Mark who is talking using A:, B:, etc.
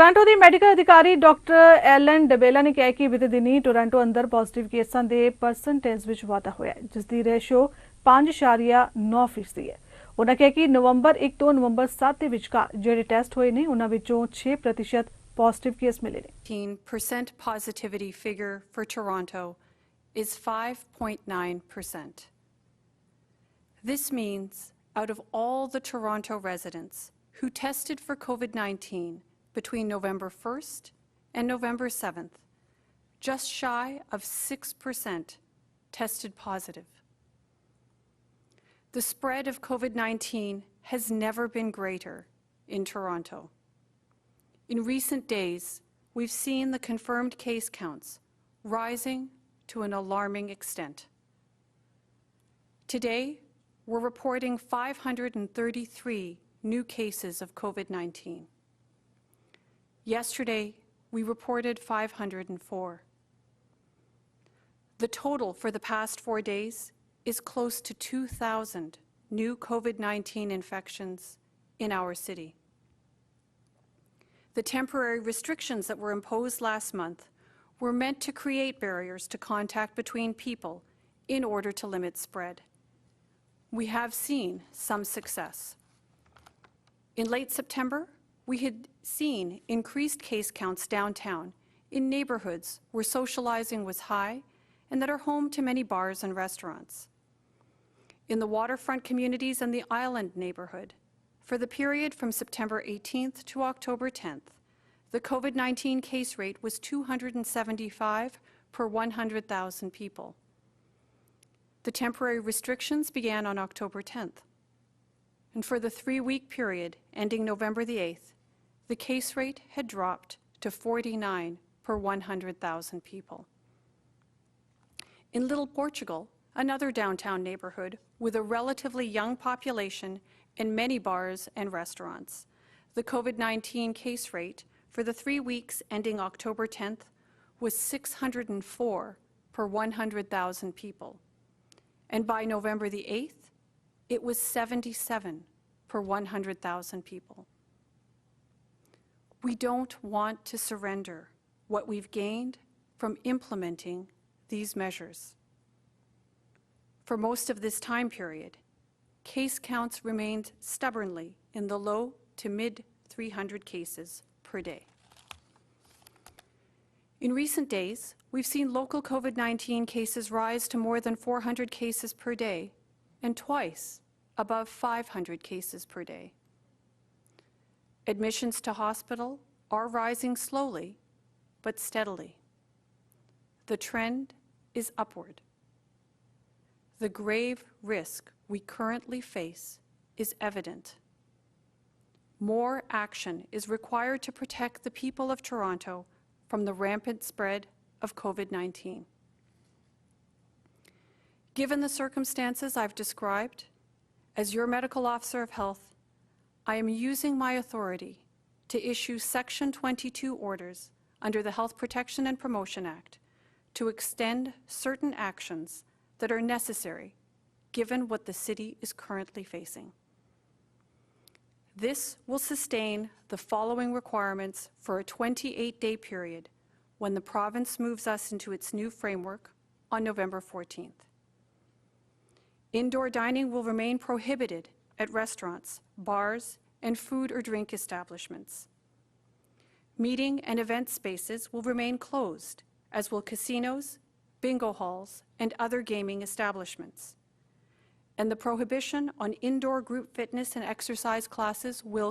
A: Toronto ਦੀ medical ਅਧਿਕਾਰੀ doctor Allen ਡਬੇਲਾ ਨੇ ਕਿਹਾ ਕਿ ਬੀਤੇ ਦਿਨੀ ਟੋਰਾਂਟੋ ਅੰਦਰ ਪੋਜ਼ਿਟਿਵ ਕੇਸਾਂ ਦੇ ਪਰਸੈਂਟੇਜ ਵਿੱਚ ਵਾਧਾ ਹੋਇਆ ਹੈ, ਜਿਸ ਦੀ ਰੇਸ਼ੋ 5.9% ਹੈ। ਉਹਨਾਂ ਕਿਹਾ ਕਿ ਨਵੰਬਰ 1 ਤੋਂ ਨਵੰਬਰ 7 ਦੇ ਵਿਚਕਾਰ ਜਿਹੜੇ ਟੈਸਟ ਹੋਏ ਨੇ ਉਹਨਾਂ ਵਿੱਚੋਂ 6% ਪੋਜ਼ਿਟਿਵ ਕੇਸ ਮਿਲੇ ਨੇ।
B: 18% positivity figure for Toronto is 5.9%. This means out of all the Toronto residents who tested for COVID-19 between November 1st and November 7th, just shy of 6% tested positive. The spread of COVID-19 has never been greater in Toronto. In recent days, we've seen the confirmed case counts rising to an alarming extent. Today, we're reporting 533 new cases of COVID-19. Yesterday, we reported 504. The total for the past 4 days is close to 2,000 new COVID-19 infections in our city. The temporary restrictions that were imposed last month were meant to create barriers to contact between people in order to limit spread. We have seen some success. In late September, we had seen increased case counts downtown in neighborhoods where socializing was high and that are home to many bars and restaurants. In the waterfront communities and the island neighborhood, for the period from September 18th to October 10th, the COVID-19 case rate was 275 per 100,000 people. The temporary restrictions began on October 10th. And for the 3-week period ending November the 8th, the case rate had dropped to 49 per 100,000 people. In Little Portugal, another downtown neighborhood with a relatively young population and many bars and restaurants, the COVID-19 case rate for the 3 weeks ending October 10th was 604 per 100,000 people. And by November the 8th, it was 77 per 100,000 people. We don't want to surrender what we've gained from implementing these measures. For most of this time period, case counts remained stubbornly in the low to mid 300 cases per day. In recent days, we've seen local COVID-19 cases rise to more than 400 cases per day and twice above 500 cases per day. Admissions to hospital are rising slowly but steadily. The trend is upward. The grave risk we currently face is evident. More action is required to protect the people of Toronto from the rampant spread of COVID-19. Given the circumstances I've described, as your medical officer of health, I am using my authority to issue Section 22 orders under the Health Protection and Promotion Act to extend certain actions that are necessary given what the city is currently facing. This will sustain the following requirements for a 28-day period when the province moves us into its new framework on November 14th. Indoor dining will remain prohibited at restaurants, bars, and food or drink establishments. Meeting and event spaces will remain closed, as will casinos, bingo halls, and other gaming establishments. And the prohibition on indoor group fitness and exercise classes will